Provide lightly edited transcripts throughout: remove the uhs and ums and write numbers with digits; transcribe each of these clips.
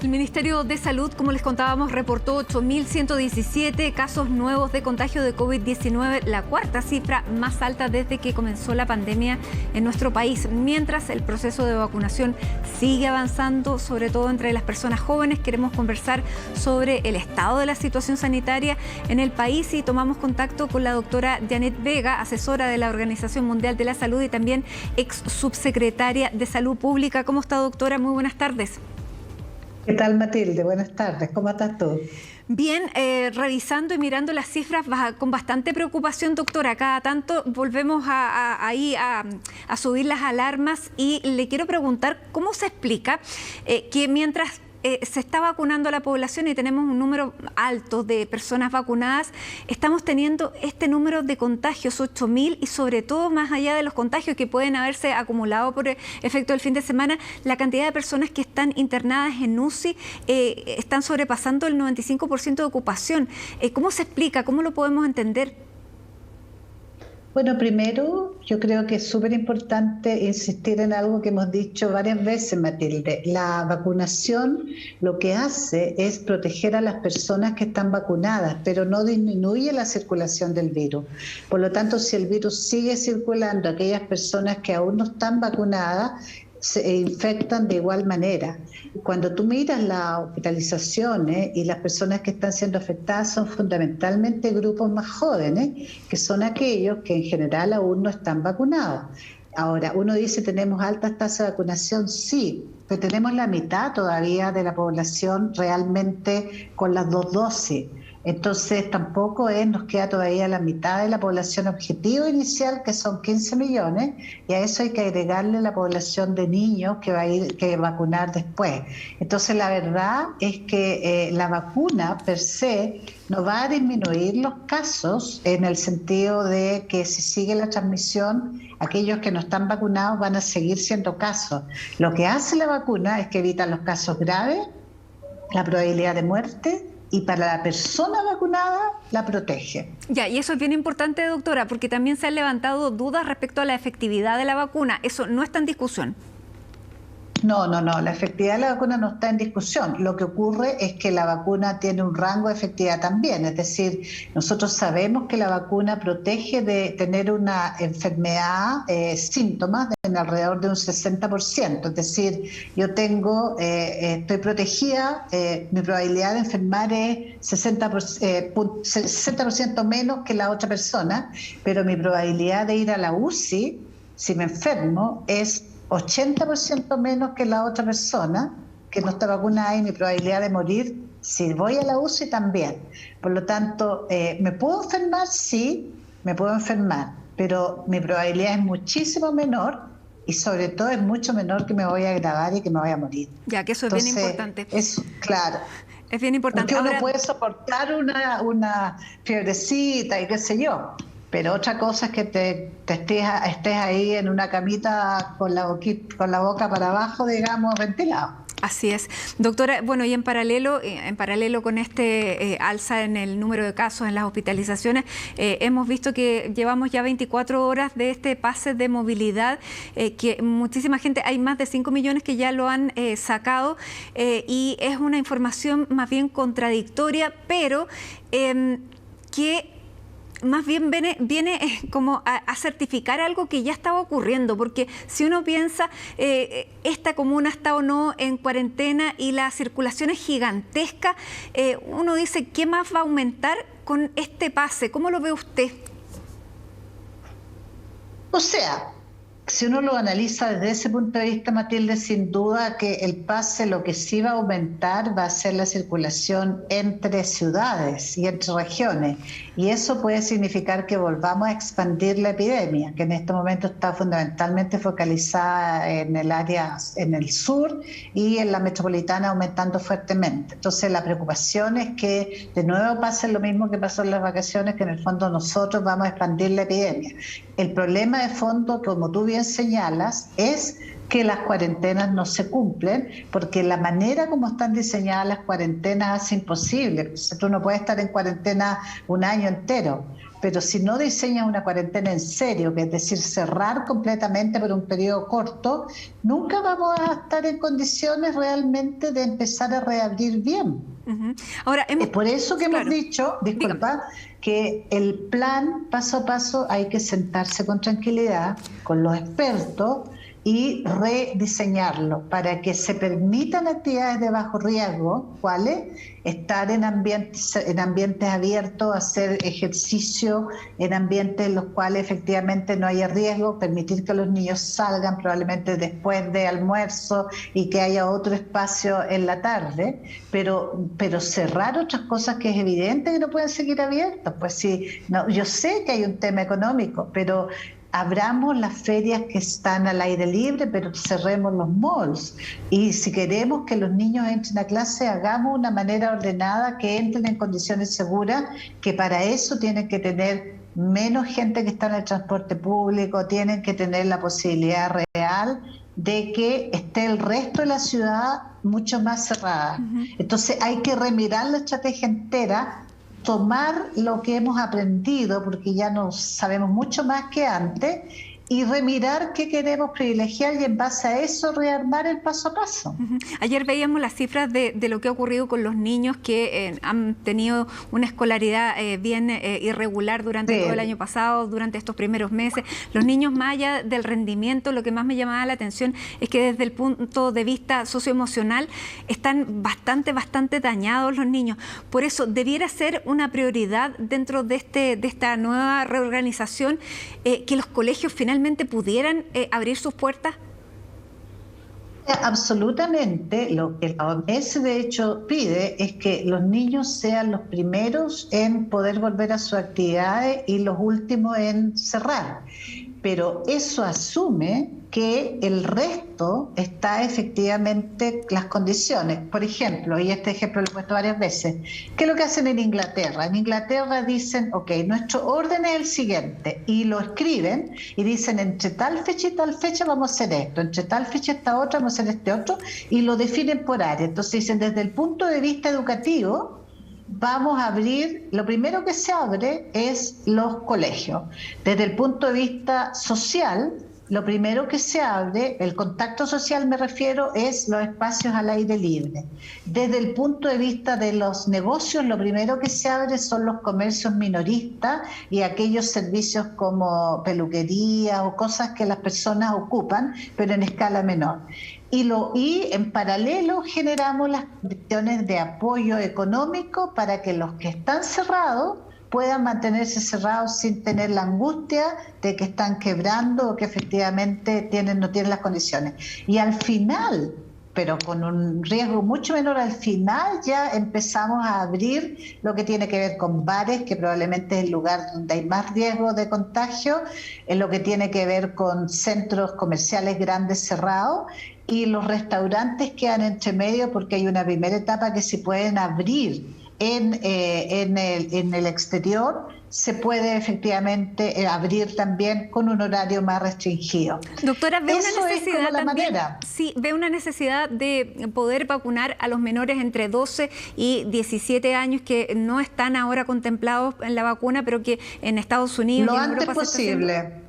El Ministerio de Salud, como les contábamos, reportó 8.117 casos nuevos de contagio de COVID-19, la cuarta cifra más alta desde que comenzó la pandemia en nuestro país. Mientras el proceso de vacunación sigue avanzando, sobre todo entre las personas jóvenes, queremos conversar sobre el estado de la situación sanitaria en el país y tomamos contacto con la doctora Janet Vega, asesora de la Organización Mundial de la Salud y también ex subsecretaria de Salud Pública. ¿Cómo está, doctora? Muy buenas tardes. ¿Qué tal, Matilde? Buenas tardes. ¿Cómo estás tú? Bien, revisando y mirando las cifras con bastante preocupación, doctora. Cada tanto volvemos a subir las alarmas y le quiero preguntar cómo se explica que mientras se está vacunando a la población y tenemos un número alto de personas vacunadas, estamos teniendo este número de contagios, 8.000, y sobre todo más allá de los contagios que pueden haberse acumulado por efecto del fin de semana, la cantidad de personas que están internadas en UCI están sobrepasando el 95% de ocupación. ¿Cómo se explica? ¿Cómo lo podemos entender? Bueno, primero yo creo que es súper importante insistir en algo que hemos dicho varias veces, Matilde. La vacunación lo que hace es proteger a las personas que están vacunadas, pero no disminuye la circulación del virus. Por lo tanto, si el virus sigue circulando, aquellas personas que aún no están vacunadas se infectan de igual manera. Cuando tú miras las hospitalizaciones y las personas que están siendo afectadas son fundamentalmente grupos más jóvenes, que son aquellos que en general aún no están vacunados. Ahora, uno dice, ¿tenemos altas tasas de vacunación? Sí, pero tenemos la mitad todavía de la población realmente con las 2 dosis. Entonces tampoco nos queda todavía la mitad de la población objetivo inicial, que son 15 millones, y a eso hay que agregarle la población de niños que va a ir que vacunar después. Entonces la verdad es que la vacuna per se no va a disminuir los casos, en el sentido de que si sigue la transmisión, aquellos que no están vacunados van a seguir siendo casos. Lo que hace la vacuna es que evita los casos graves, la probabilidad de muerte, y para la persona vacunada la protege. Ya, y eso es bien importante, doctora, porque también se han levantado dudas respecto a la efectividad de la vacuna. Eso no está en discusión. No, la efectividad de la vacuna no está en discusión. Lo que ocurre es que la vacuna tiene un rango de efectividad también, es decir, nosotros sabemos que la vacuna protege de tener una enfermedad, síntomas en alrededor de un 60%, es decir, yo estoy protegida, mi probabilidad de enfermar es 60% menos que la otra persona, pero mi probabilidad de ir a la UCI, si me enfermo, es 80% menos que la otra persona que no está vacunada, y mi probabilidad de morir si voy a la UCI también. Por lo tanto, ¿me puedo enfermar? Sí, me puedo enfermar, pero mi probabilidad es muchísimo menor y sobre todo es mucho menor que me voy a agravar y que me voy a morir. Ya, que eso es bien importante. Es claro. Es bien importante. Porque uno puede soportar una fiebrecita y qué sé yo. Pero otra cosa es que estés ahí en una camita con la boca para abajo, digamos, ventilado. Así es. Doctora, bueno, y en paralelo con este alza en el número de casos, en las hospitalizaciones, hemos visto que llevamos ya 24 horas de este pase de movilidad, que muchísima gente, hay más de 5 millones que ya lo han sacado, y es una información más bien contradictoria, pero que más bien viene como a certificar algo que ya estaba ocurriendo, porque si uno piensa, esta comuna está o no en cuarentena y la circulación es gigantesca, uno dice, ¿qué más va a aumentar con este pase? ¿Cómo lo ve usted? O sea, si uno lo analiza desde ese punto de vista, Matilde, sin duda que el pase lo que sí va a aumentar va a ser la circulación entre ciudades y entre regiones. Y eso puede significar que volvamos a expandir la epidemia, que en este momento está fundamentalmente focalizada en el área, en el sur y en la metropolitana, aumentando fuertemente. Entonces la preocupación es que de nuevo pase lo mismo que pasó en las vacaciones, que en el fondo nosotros vamos a expandir la epidemia. El problema de fondo, como tú bien señalas, es que las cuarentenas no se cumplen, porque la manera como están diseñadas las cuarentenas hace imposible. Tú no puedes estar en cuarentena un año entero, pero si no diseñas una cuarentena en serio, que es decir, cerrar completamente por un periodo corto, nunca vamos a estar en condiciones realmente de empezar a reabrir bien. Ahora, es por eso que hemos dicho, disculpa, que el plan paso a paso hay que sentarse con tranquilidad, con los expertos, y rediseñarlo para que se permitan actividades de bajo riesgo, ¿cuáles? Estar en ambientes abiertos, hacer ejercicio en ambientes en los cuales efectivamente no haya riesgo, permitir que los niños salgan probablemente después de almuerzo y que haya otro espacio en la tarde, pero cerrar otras cosas que es evidente que no pueden seguir abiertas. Pues sí, no, yo sé que hay un tema económico, pero abramos las ferias que están al aire libre, pero cerremos los malls. Y si queremos que los niños entren a clase, hagamos una manera ordenada, que entren en condiciones seguras, que para eso tienen que tener menos gente que está en el transporte público, tienen que tener la posibilidad real de que esté el resto de la ciudad mucho más cerrada. Entonces hay que remirar la estrategia entera, tomar lo que hemos aprendido, porque ya no sabemos mucho más que antes, y remirar qué queremos privilegiar y en base a eso rearmar el paso a paso. Ayer veíamos las cifras de lo que ha ocurrido con los niños que han tenido una escolaridad bien irregular durante todo el año pasado, durante estos primeros meses. Los niños, más allá del rendimiento, lo que más me llamaba la atención es que desde el punto de vista socioemocional están bastante dañados los niños. Por eso debiera ser una prioridad dentro de esta nueva reorganización que los colegios finalmente pudieran abrir sus puertas. Absolutamente. Lo que la OMS de hecho pide es que los niños sean los primeros en poder volver a sus actividades y los últimos en cerrar. Pero eso asume que el resto está efectivamente las condiciones. Por ejemplo, y este ejemplo lo he puesto varias veces, ¿qué es lo que hacen en Inglaterra? En Inglaterra dicen, ok, nuestro orden es el siguiente, y lo escriben y dicen, entre tal fecha y tal fecha vamos a hacer esto, entre tal fecha y esta otra vamos a hacer este otro, y lo definen por área. Entonces dicen, desde el punto de vista educativo, vamos a abrir, lo primero que se abre es los colegios. Desde el punto de vista social, lo primero que se abre, el contacto social me refiero, es los espacios al aire libre. Desde el punto de vista de los negocios, lo primero que se abre son los comercios minoristas y aquellos servicios como peluquería o cosas que las personas ocupan, pero en escala menor. Y en paralelo generamos las condiciones de apoyo económico para que los que están cerrados puedan mantenerse cerrados sin tener la angustia de que están quebrando o que efectivamente no tienen las condiciones. Y al final, pero con un riesgo mucho menor, al final ya empezamos a abrir lo que tiene que ver con bares, que probablemente es el lugar donde hay más riesgo de contagio, en lo que tiene que ver con centros comerciales grandes cerrados, y los restaurantes quedan entre medio porque hay una primera etapa que se pueden abrir en el exterior, se puede efectivamente abrir también con un horario más restringido. Doctora, ¿ve una necesidad también? Sí, ve una necesidad de poder vacunar a los menores entre 12 y 17 años que no están ahora contemplados en la vacuna, pero que en Estados Unidos lo y en antes Europa posible.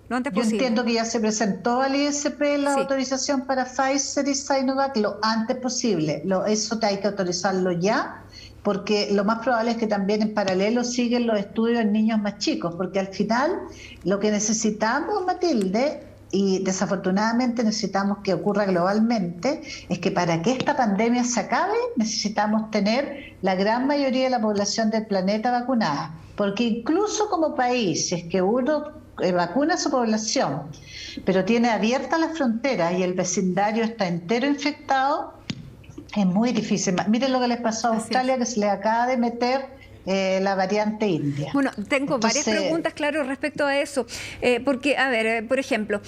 Lo antes Yo posible. entiendo que ya se presentó al ISP la autorización para Pfizer y Sinovac lo antes posible. Eso hay que autorizarlo ya, porque lo más probable es que también en paralelo siguen los estudios en niños más chicos, porque al final lo que necesitamos, Matilde, y desafortunadamente necesitamos que ocurra globalmente, es que para que esta pandemia se acabe necesitamos tener la gran mayoría de la población del planeta vacunada, porque incluso como país, si es que uno vacuna a su población, pero tiene abiertas las fronteras y el vecindario está entero infectado, es muy difícil. Miren lo que les pasó a Australia, que se les acaba de meter la variante india. Bueno, tengo varias preguntas, claro, respecto a eso, porque, a ver, por ejemplo,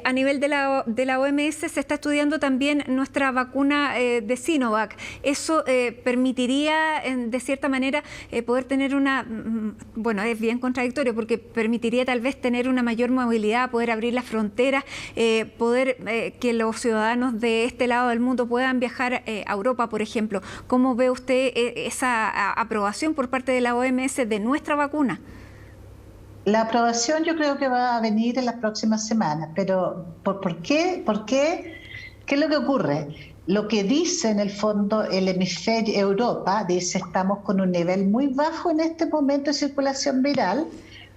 a nivel de la OMS se está estudiando también nuestra vacuna de Sinovac. ¿Eso permitiría, de cierta manera, poder tener bueno, es bien contradictorio, porque permitiría tal vez tener una mayor movilidad, poder abrir las fronteras, poder que los ciudadanos de este lado del mundo puedan viajar a Europa, por ejemplo? ¿Cómo ve usted esa aprobación por parte de la OMS de nuestra vacuna? La aprobación yo creo que va a venir en las próximas semanas, pero ¿por qué? ¿Qué es lo que ocurre? Lo que dice en el fondo el hemisferio Europa, dice estamos con un nivel muy bajo en este momento de circulación viral,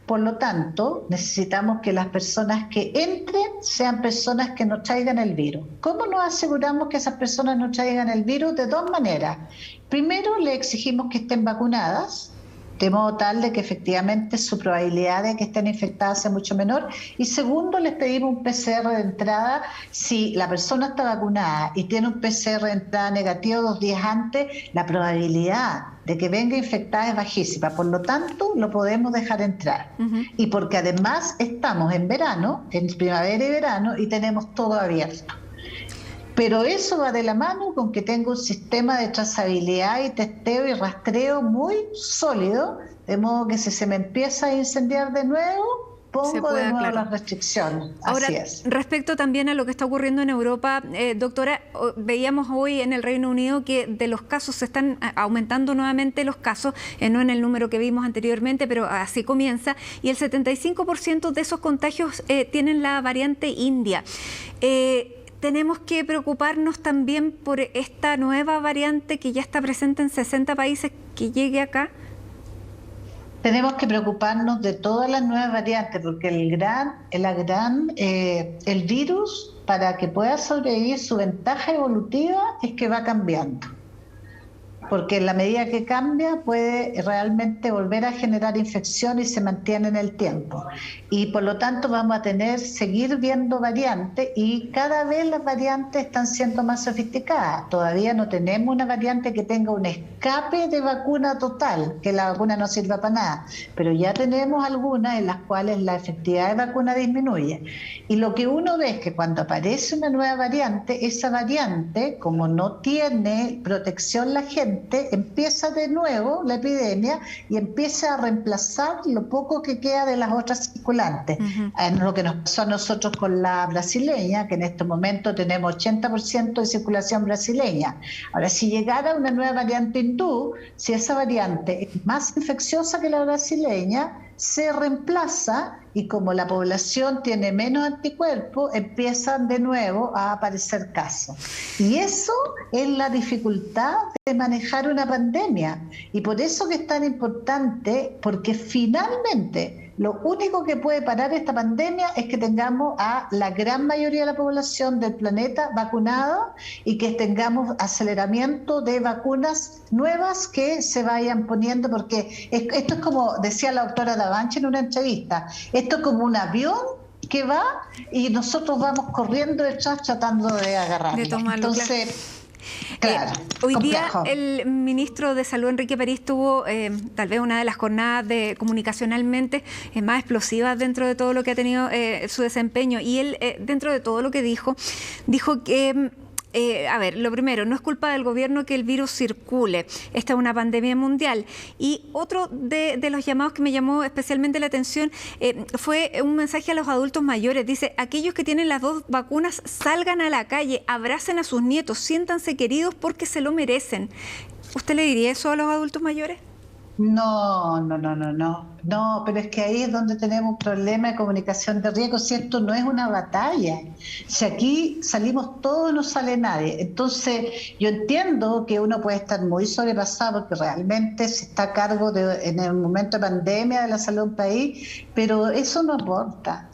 por lo tanto necesitamos que las personas que entren sean personas que no traigan el virus. ¿Cómo nos aseguramos que esas personas no traigan el virus? De dos maneras. Primero, le exigimos que estén vacunadas, de modo tal de que efectivamente su probabilidad de que estén infectadas sea mucho menor. Y segundo, les pedimos un PCR de entrada. Si la persona está vacunada y tiene un PCR de entrada negativo 2 días antes, la probabilidad de que venga infectada es bajísima. Por lo tanto, lo podemos dejar entrar. Y porque además estamos en verano, en primavera y verano, y tenemos todo abierto. Pero eso va de la mano con que tenga un sistema de trazabilidad y testeo y rastreo muy sólido, de modo que si se me empieza a incendiar de nuevo, pongo de nuevo las restricciones. Ahora, así es. Respecto también a lo que está ocurriendo en Europa, doctora, veíamos hoy en el Reino Unido que de los casos se están aumentando nuevamente los casos, no en el número que vimos anteriormente, pero así comienza, y el 75% de esos contagios tienen la variante india. ¿Tenemos que preocuparnos también por esta nueva variante que ya está presente en 60 países que llegue acá? Tenemos que preocuparnos de todas las nuevas variantes, porque el virus, para que pueda sobrevivir, su ventaja evolutiva es que va cambiando. Porque en la medida que cambia puede realmente volver a generar infección y se mantiene en el tiempo. Y por lo tanto vamos a seguir viendo variantes, y cada vez las variantes están siendo más sofisticadas. Todavía no tenemos una variante que tenga un escape de vacuna total, que la vacuna no sirva para nada, pero ya tenemos algunas en las cuales la efectividad de vacuna disminuye. Y lo que uno ve es que cuando aparece una nueva variante, esa variante, como no tiene protección la gente, empieza de nuevo la epidemia y empieza a reemplazar lo poco que queda de las otras circulantes. Lo que nos pasó a nosotros con la brasileña, que en este momento tenemos 80% de circulación brasileña. Ahora, si llegara una nueva variante hindú, si esa variante es más infecciosa que la brasileña, se reemplaza, y como la población tiene menos anticuerpos, empiezan de nuevo a aparecer casos. Y eso es la dificultad de manejar una pandemia. Y por eso que es tan importante, porque finalmente lo único que puede parar esta pandemia es que tengamos a la gran mayoría de la población del planeta vacunada, y que tengamos aceleramiento de vacunas nuevas que se vayan poniendo, porque esto es como decía la doctora Davanchi en una entrevista, esto es como un avión que va y nosotros vamos corriendo detrás tratando de agarrarlo. Entonces, claro, hoy día el ministro de Salud, Enrique París, tuvo tal vez una de las jornadas comunicacionalmente más explosivas dentro de todo lo que ha tenido su desempeño, y él, dentro de todo lo que dijo que a ver, lo primero, no es culpa del gobierno que el virus circule. Esta es una pandemia mundial. Y otro de los llamados que me llamó especialmente la atención fue un mensaje a los adultos mayores. Dice, aquellos que tienen las 2 vacunas, salgan a la calle, abracen a sus nietos, siéntanse queridos porque se lo merecen. ¿Usted le diría eso a los adultos mayores? No, pero es que ahí es donde tenemos un problema de comunicación de riesgo. Si esto no es una batalla, si aquí salimos todos, no sale nadie. Entonces yo entiendo que uno puede estar muy sobrepasado porque realmente se está a cargo en el momento de pandemia de la salud de un país, pero eso no aporta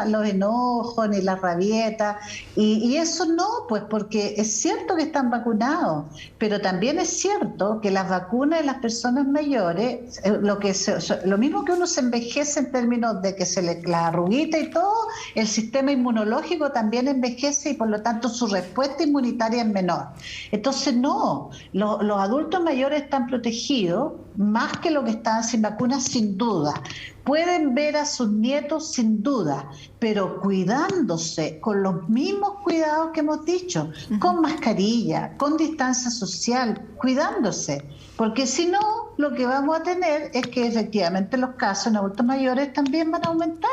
los enojos ni las rabietas, y eso no, pues porque es cierto que están vacunados, pero también es cierto que las vacunas de las personas mayores, lo mismo que uno se envejece en términos de que la arruguita y todo, el sistema inmunológico también envejece y por lo tanto su respuesta inmunitaria es menor. Entonces no, los adultos mayores están protegidos más que los que estaban sin vacunas, sin duda. Pueden ver a sus nietos sin duda, pero cuidándose con los mismos cuidados que hemos dicho, con mascarilla, con distancia social, cuidándose, porque si no, lo que vamos a tener es que efectivamente los casos en adultos mayores también van a aumentar.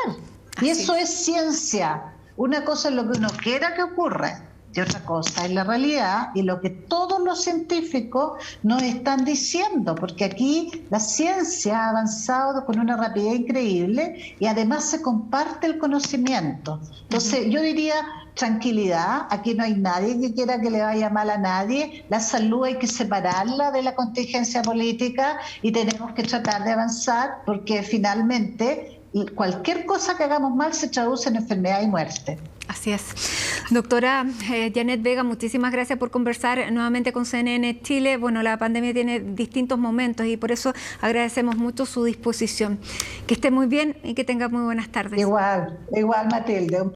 Y eso es ciencia. Una cosa es lo que uno quiera que ocurra, y otra cosa es la realidad y lo que todos los científicos nos están diciendo, porque aquí la ciencia ha avanzado con una rapidez increíble y además se comparte el conocimiento. Entonces yo diría tranquilidad, aquí no hay nadie que quiera que le vaya mal a nadie, la salud hay que separarla de la contingencia política y tenemos que tratar de avanzar porque finalmente cualquier cosa que hagamos mal se traduce en enfermedad y muerte. Así es. Doctora Janet Vega, muchísimas gracias por conversar nuevamente con CNN Chile. Bueno, la pandemia tiene distintos momentos y por eso agradecemos mucho su disposición. Que esté muy bien y que tenga muy buenas tardes. Igual Matilde.